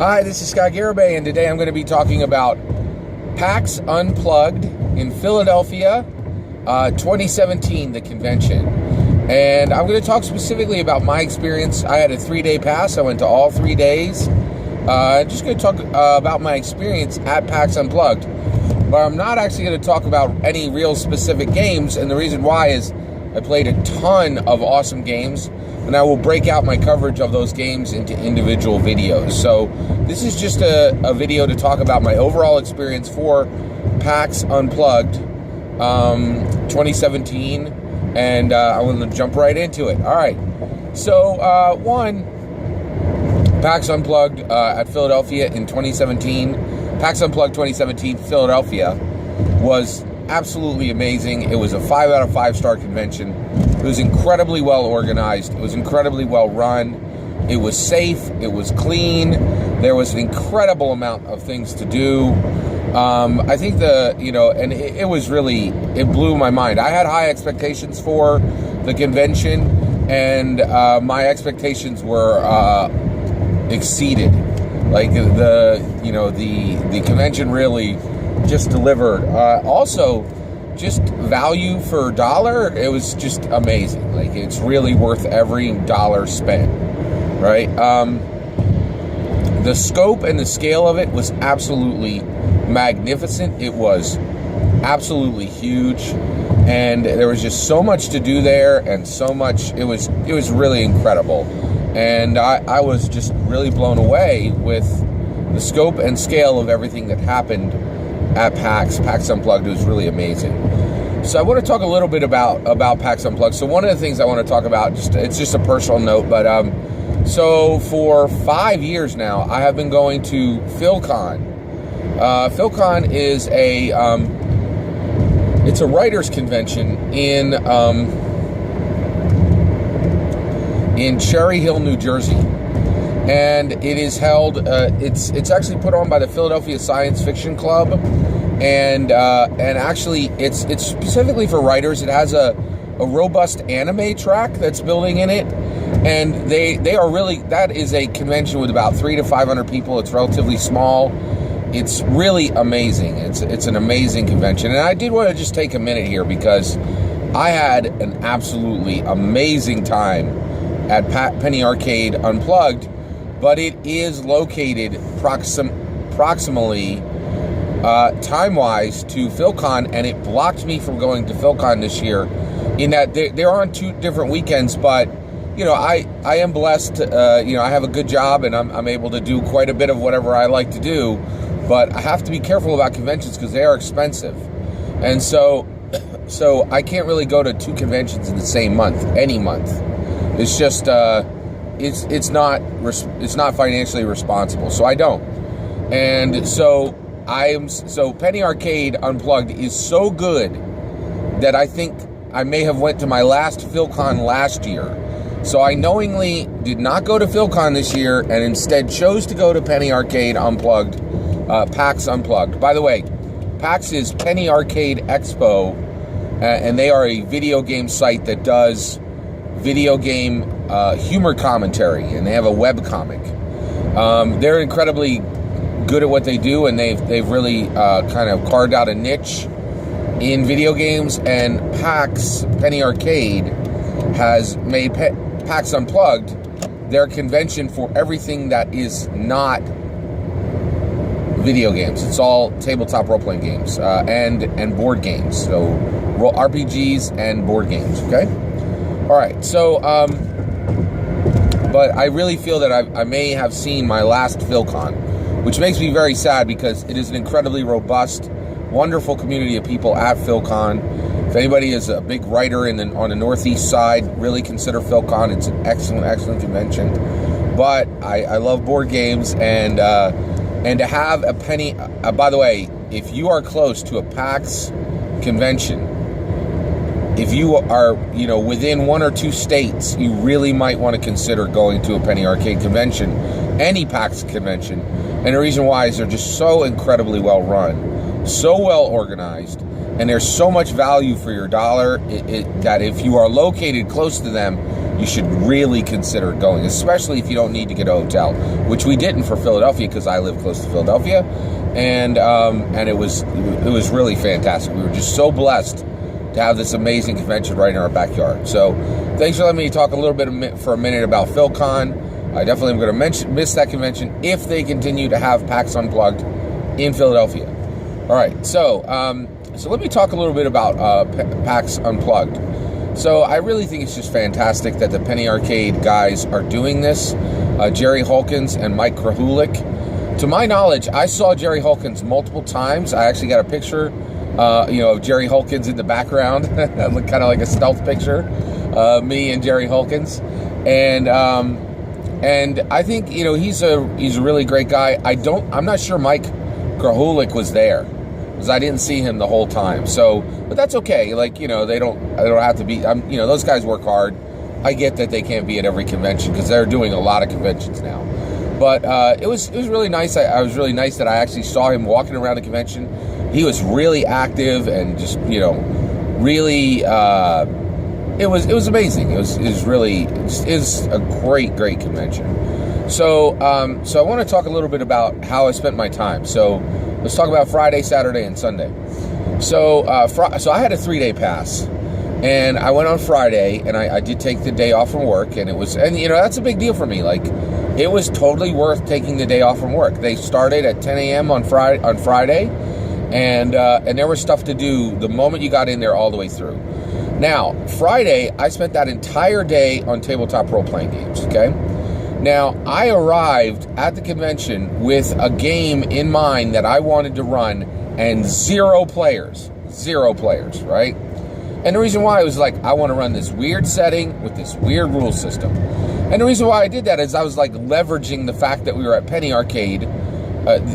Hi, this is Scott Garibay, and today I'm going to be talking about PAX Unplugged in Philadelphia, 2017, the convention. And I'm going to talk specifically about my experience. I had a 3-day pass. I went to all 3 days. Just going to talk about my experience at PAX Unplugged. But I'm not actually going to talk about any real specific games, and the reason why is I played a ton of awesome games, and I will break out my coverage of those games into individual videos. So this is just a video to talk about my overall experience for PAX Unplugged 2017, and I want to jump right into it. All right, so PAX Unplugged at Philadelphia in 2017. PAX Unplugged 2017 Philadelphia was absolutely amazing. It was a 5 out of 5 star convention. It was incredibly well organized. It was incredibly well run. It was safe. It was clean. There was an incredible amount of things to do. I think it was really, it blew my mind. I had high expectations for the convention, and my expectations were exceeded. Like the convention really just delivered. Also, just value for dollar, it was just amazing. Like, it's really worth every dollar spent, right? The scope and the scale of it was absolutely magnificent. It was absolutely huge, and there was just so much to do there, and so much. It was really incredible, and I was just really blown away with the scope and scale of everything that happened at PAX Unplugged. It was really amazing. So I want to talk a little bit about PAX Unplugged. So one of the things I want to talk about, it's just a personal note, but so for 5 years now, I have been going to PhilCon. PhilCon is it's a writers convention in Cherry Hill, New Jersey. And it is held, it's actually put on by the Philadelphia Science Fiction Club, and actually it's specifically for writers. It has a robust anime track that's building in it, and they are really, that is a convention with about 300 to 500 people. It's relatively small. It's really amazing. It's an amazing convention, and I did want to just take a minute here because I had an absolutely amazing time at Penny Arcade Unplugged. But it is located proximally, time-wise, to PhilCon, and it blocked me from going to PhilCon this year, in that they're on 2 different weekends. But I am blessed. I have a good job, and I'm able to do quite a bit of whatever I like to do. But I have to be careful about conventions because they are expensive, and so I can't really go to 2 conventions in the same month, any month. It's just it's not financially responsible, so I don't. And so Penny Arcade Unplugged is so good that I think I may have went to my last PhilCon last year. So I knowingly did not go to PhilCon this year, and instead chose to go to Penny Arcade Unplugged, PAX Unplugged. By the way, PAX is Penny Arcade Expo, and they are a video game site that does video game humor commentary, and they have a web comic. They're incredibly good at what they do, and they've really kind of carved out a niche in video games. And Penny Arcade has made PAX Unplugged their convention for everything that is not video games. It's all tabletop role-playing games and board games, so RPGs and board games. Okay. All right, so, but I really feel that I may have seen my last PhilCon, which makes me very sad because it is an incredibly robust, wonderful community of people at PhilCon. If anybody is a big writer on the Northeast side, really consider PhilCon. It's an excellent, excellent convention. But I love board games, and to have a Penny. By the way, if you are close to a PAX convention, if you are, within 1 or 2 states, you really might want to consider going to a Penny Arcade convention, any PAX convention. And the reason why is they're just so incredibly well run, so well organized, and there's so much value for your dollar that if you are located close to them, you should really consider going, especially if you don't need to get a hotel, which we didn't for Philadelphia because I live close to Philadelphia, and it was really fantastic. We were just so blessed to have this amazing convention right in our backyard. So thanks for letting me talk a little bit for a minute about PhilCon. I definitely am going to miss that convention if they continue to have PAX Unplugged in Philadelphia. All right, so let me talk a little bit about PAX Unplugged. So I really think it's just fantastic that the Penny Arcade guys are doing this. Jerry Hulkins and Mike Krahulik. To my knowledge, I saw Jerry Hulkins multiple times. I actually got a picture, of Jerry Hulkins in the background. That looked kind of like a stealth picture, me and Jerry Hulkins, and I think he's a really great guy. I'm not sure Mike Krahulik was there because I didn't see him the whole time. So, but that's okay. Like they don't have to be. Those guys work hard. I get that they can't be at every convention because they're doing a lot of conventions now. But it was really nice. I was really nice that I actually saw him walking around the convention. He was really active and just really. It was amazing. It was a great convention. So I want to talk a little bit about how I spent my time. So let's talk about Friday, Saturday, and Sunday. So so I had a 3-day pass, and I went on Friday, and I did take the day off from work, and that's a big deal for me. Like, it was totally worth taking the day off from work. They started at 10 a.m. on Friday, and there was stuff to do the moment you got in there all the way through. Now, Friday, I spent that entire day on tabletop role-playing games, okay? Now, I arrived at the convention with a game in mind that I wanted to run, and zero players, right? And the reason why was I want to run this weird setting with this weird rule system. And the reason why I did that is I was leveraging the fact that we were at Penny Arcade.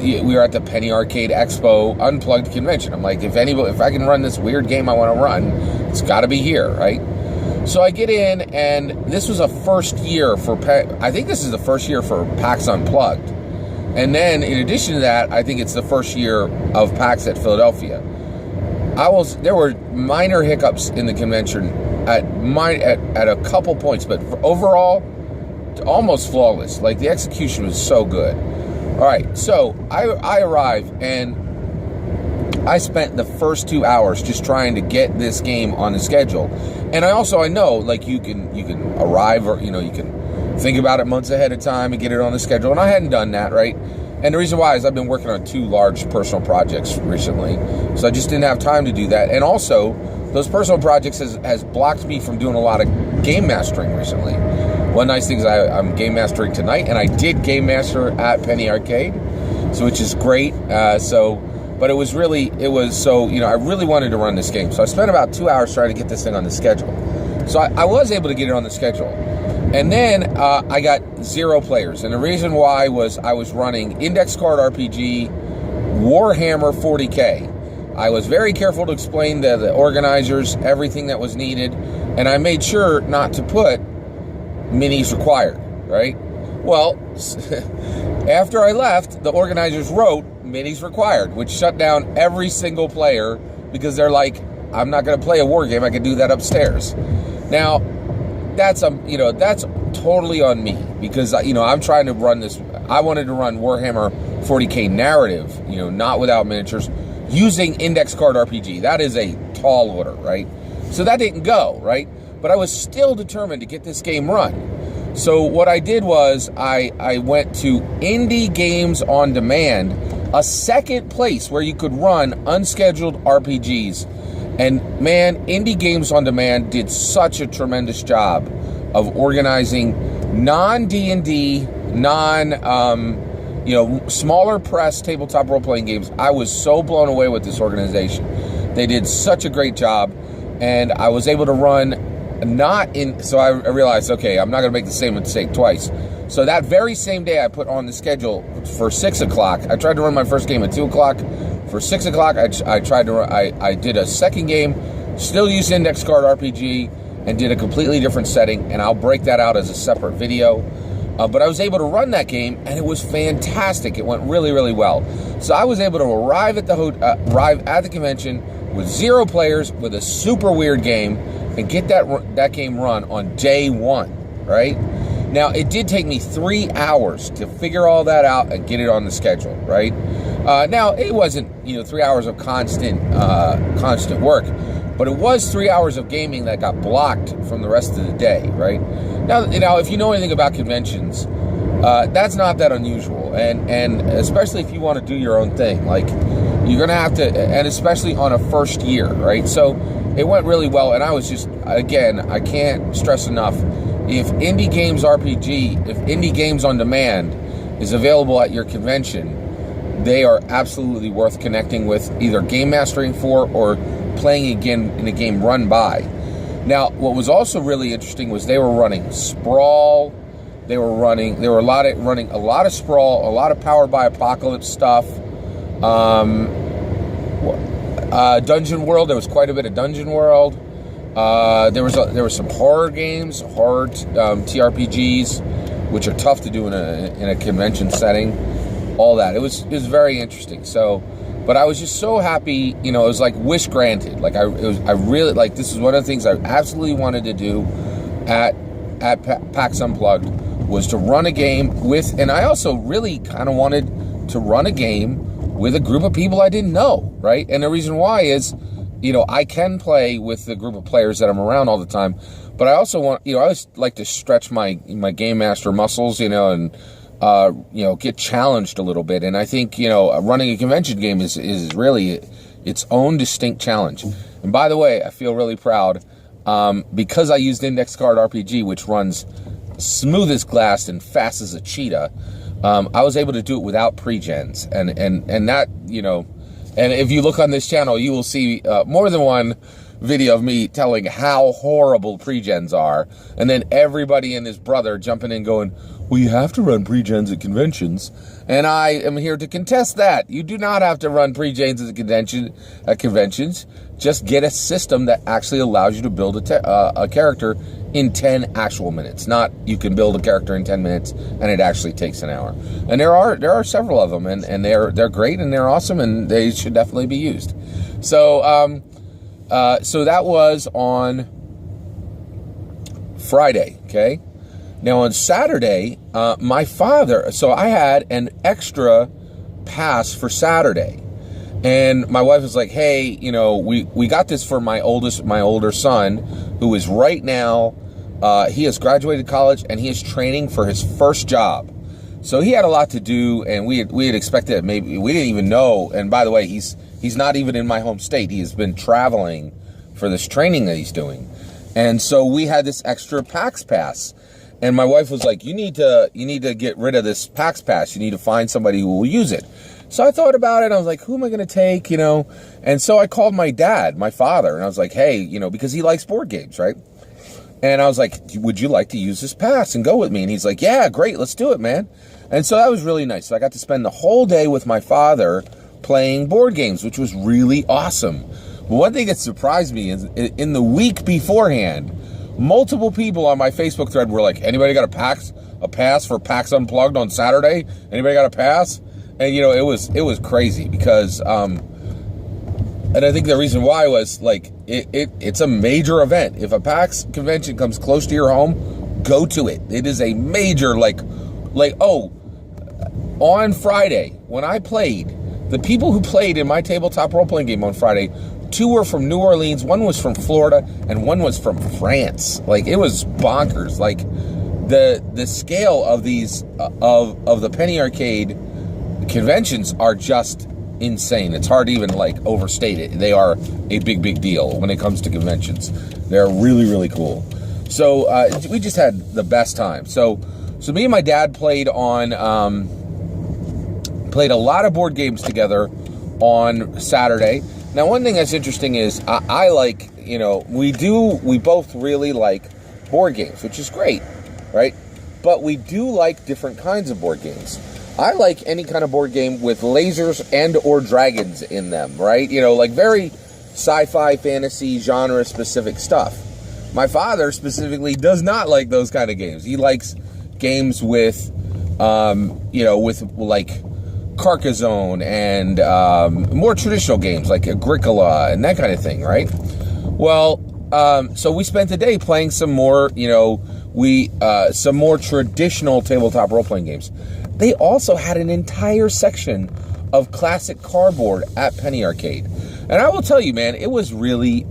We were at the Penny Arcade Expo Unplugged convention. I'm like, if I can run this weird game I want to run, it's got to be here, right? So I get in, and this was a first year I think this is the first year for PAX Unplugged. And then, in addition to that, I think it's the first year of PAX at Philadelphia. There were minor hiccups in the convention at a couple points, but overall, almost flawless. The execution was so good. All right, so I arrived, and I spent the first 2 hours just trying to get this game on the schedule. And I know you can arrive, or you can think about it months ahead of time and get it on the schedule. And I hadn't done that, right? And the reason why is I've been working on 2 large personal projects recently, so I just didn't have time to do that. And also, those personal projects has blocked me from doing a lot of game mastering recently. One nice thing is I'm game mastering tonight, and I did game master at Penny Arcade, which is great. But I really wanted to run this game. So I spent about 2 hours trying to get this thing on the schedule. So I was able to get it on the schedule. And then I got 0 players. And the reason why was I was running Index Card RPG, Warhammer 40K. I was very careful to explain to the organizers everything that was needed. And I made sure not to put minis required, right? Well, after I left, the organizers wrote minis required, which shut down every single player because they're like, I'm not going to play a war game. I can do that upstairs. Now, that's totally on me because I'm trying to run this. I wanted to run Warhammer 40K narrative, not without miniatures, using Index Card RPG. That is a tall order, right? So that didn't go, right? But I was still determined to get this game run. So what I did was I went to Indie Games on Demand, a second place where you could run unscheduled RPGs. And man, Indie Games on Demand did such a tremendous job of organizing non-D&D, smaller press tabletop role-playing games. I was so blown away with this organization. They did such a great job, and I was able to run so I realized, okay, I'm not going to make the same mistake twice. So that very same day I put on the schedule for 6 o'clock. I tried to run my first game at 2 o'clock. For 6 o'clock, I did a second game, still used Index Card RPG, and did a completely different setting, and I'll break that out as a separate video. But I was able to run that game, and it was fantastic. It went really, really well. So I was able to arrive at the convention with 0 players, with a super weird game, and get that game run on day 1. right? Now, it did take me 3 hours to figure all that out and get it on the schedule, right? Now, it wasn't, 3 hours of constant work, but it was 3 hours of gaming that got blocked from the rest of the day, right? Now, if you know anything about conventions, that's not that unusual, and especially if you want to do your own thing, like, you're going to have to, and especially on a first year, right? So it went really well, and I was just, again, I can't stress enough, if Indie Games RPG, if Indie Games on Demand is available at your convention, they are absolutely worth connecting with, either game mastering for or playing again in a game run by. Now, what was also really interesting was they were running Sprawl, running a lot of Sprawl, a lot of Powered by Apocalypse stuff, Dungeon World. There was quite a bit of Dungeon World. There was some horror games, TRPGs, which are tough to do in a convention setting. All that, it was very interesting. So, but I was just so happy. It was like wish granted. Like I really, like, this is one of the things I absolutely wanted to do at PAX Unplugged, was to run a game with, and I also really kind of wanted to run a game with a group of people I didn't know, right? And the reason why is, I can play with the group of players that I'm around all the time, but I also want, I always like to stretch my game master muscles, and get challenged a little bit. And I think, running a convention game is really its own distinct challenge. And by the way, I feel really proud, because I used Index Card RPG, which runs smooth as glass and fast as a cheetah. I was able to do it without pre-gens, and that, and if you look on this channel, you will see more than one video of me telling how horrible pre-gens are, and then everybody and his brother jumping in going, well, you have to run pre-gens at conventions, and I am here to contest that. You do not have to run pre-gens at conventions. Just get a system that actually allows you to build a character in 10 actual minutes. Not you can build a character in 10 minutes and it actually takes an hour. And there are several of them, and they're great and they're awesome, and they should definitely be used. So so that was on Friday, okay? Now on Saturday, my father, so I had an extra pass for Saturday. And my wife was like, hey, we got this for my older son, who is right now, he has graduated college and he is training for his first job. So he had a lot to do, and we had expected it. Maybe we didn't even know. And by the way, he's not even in my home state. He has been traveling for this training that he's doing. And so we had this extra PAX pass. And my wife was like, you need to get rid of this PAX pass. You need to find somebody who will use it. So I thought about it. I was like, who am I going to take, And so I called my dad, my father, and I was like, hey, because he likes board games, right? And I was like, would you like to use this pass and go with me? And he's like, yeah, great, let's do it, man. And so that was really nice. So I got to spend the whole day with my father playing board games, which was really awesome. But one thing that surprised me is in the week beforehand, multiple people on my Facebook thread were like, anybody got a pass for PAX Unplugged on Saturday? Anybody got a pass? And, it was crazy because, and I think the reason why was, like, it's a major event. If a PAX convention comes close to your home, go to it. It is a major, on Friday, when I played, the people who played in my tabletop role-playing game on Friday, 2 were from New Orleans, 1 was from Florida, and 1 was from France. Like, it was bonkers. Like, the scale of these, of the Penny Arcade conventions are just insane. It's hard to even, overstate it. They are a big, big deal when it comes to conventions. They're really, really cool. So, we just had the best time. So me and my dad played a lot of board games together on Saturday. Now, one thing that's interesting is I like, we both really like board games, which is great, right? But we do like different kinds of board games. I like any kind of board game with lasers and or dragons in them, right? Very sci-fi, fantasy, genre-specific stuff. My father specifically does not like those kind of games. He likes games with, Carcassonne and more traditional games like Agricola and that kind of thing, right? Well, so we spent the day playing some more, some more traditional tabletop role-playing games. They also had an entire section of classic cardboard at Penny Arcade. And I will tell you, man, it was really,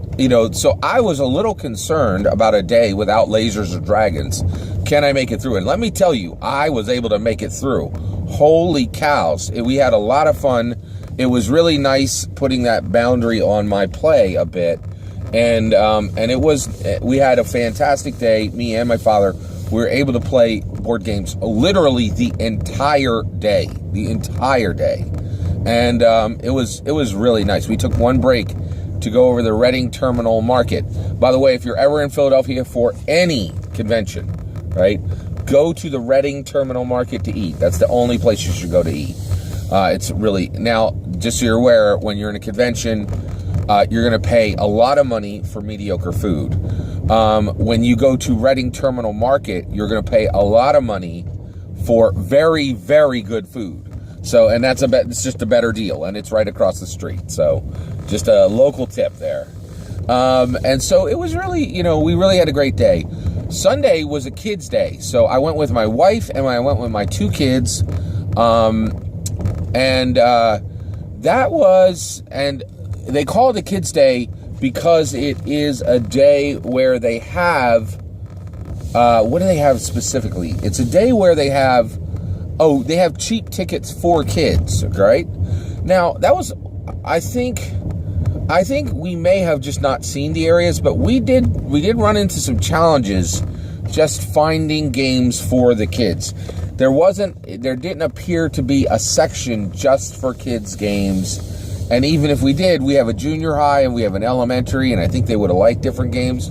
so I was a little concerned about a day without lasers or dragons. Can I make it through? And let me tell you, I was able to make it through. Holy cows. We had a lot of fun. It was really nice putting that boundary on my play a bit. And we had a fantastic day. Me and my father, we were able to play board games literally the entire day. And it was really nice. We took one break to go over the Reading Terminal Market. By the way, if you're ever in Philadelphia for any convention, right, go to the Reading Terminal Market to eat. That's the only place you should go to eat. It's really, now, just so you're aware, when you're in a convention, you're going to pay a lot of money for mediocre food. When you go to Reading Terminal Market, you're going to pay a lot of money for very, very good food. So, and it's just a better deal, and it's right across the street. So, just a local tip there. And so it was really, we really had a great day. Sunday was a kid's day, so I went with my wife and I went with my two kids. And they call it a kids' day because it is a day where they have, what do they have specifically? It's a day where they have cheap tickets for kids, right? Now, that was, I think we may have just not seen the areas, but we did run into some challenges just finding games for the kids. There didn't appear to be a section just for kids games. And even if we did, we have a junior high and we have an elementary, and I think they would have liked different games.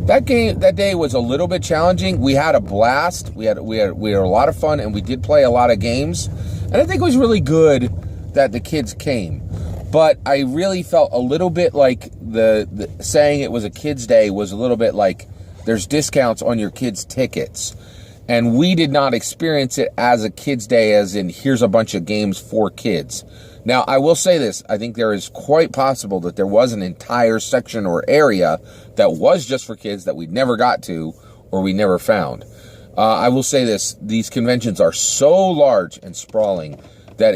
That day was a little bit challenging. We had a blast. We had a lot of fun, and we did play a lot of games. And I think it was really good that the kids came. But I really felt a little bit like the saying it was a kids' day was a little bit like there's discounts on your kids' tickets. And we did not experience it as a kids' day, as in here's a bunch of games for kids. Now, I will say this. I think there is quite possible that there was an entire section or area that was just for kids that we never got to or we never found. I will say this. These conventions are so large and sprawling that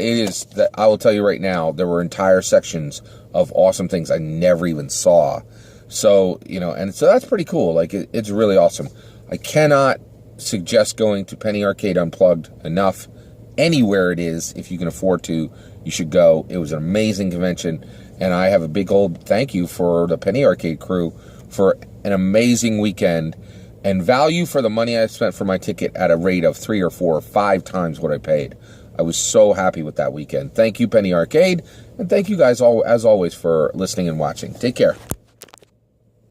I will tell you right now, there were entire sections of awesome things I never even saw. So, and so that's pretty cool. Like, it's really awesome. I cannot suggest going to Penny Arcade Unplugged enough. Anywhere it is, if you can afford to, you should go. It was an amazing convention, and I have a big old thank you for the Penny Arcade crew for an amazing weekend and value for the money I spent for my ticket at a rate of 3 or 4 or 5 times what I paid. I was so happy with that weekend. Thank you, Penny Arcade, and thank you guys all, as always, for listening and watching. Take care.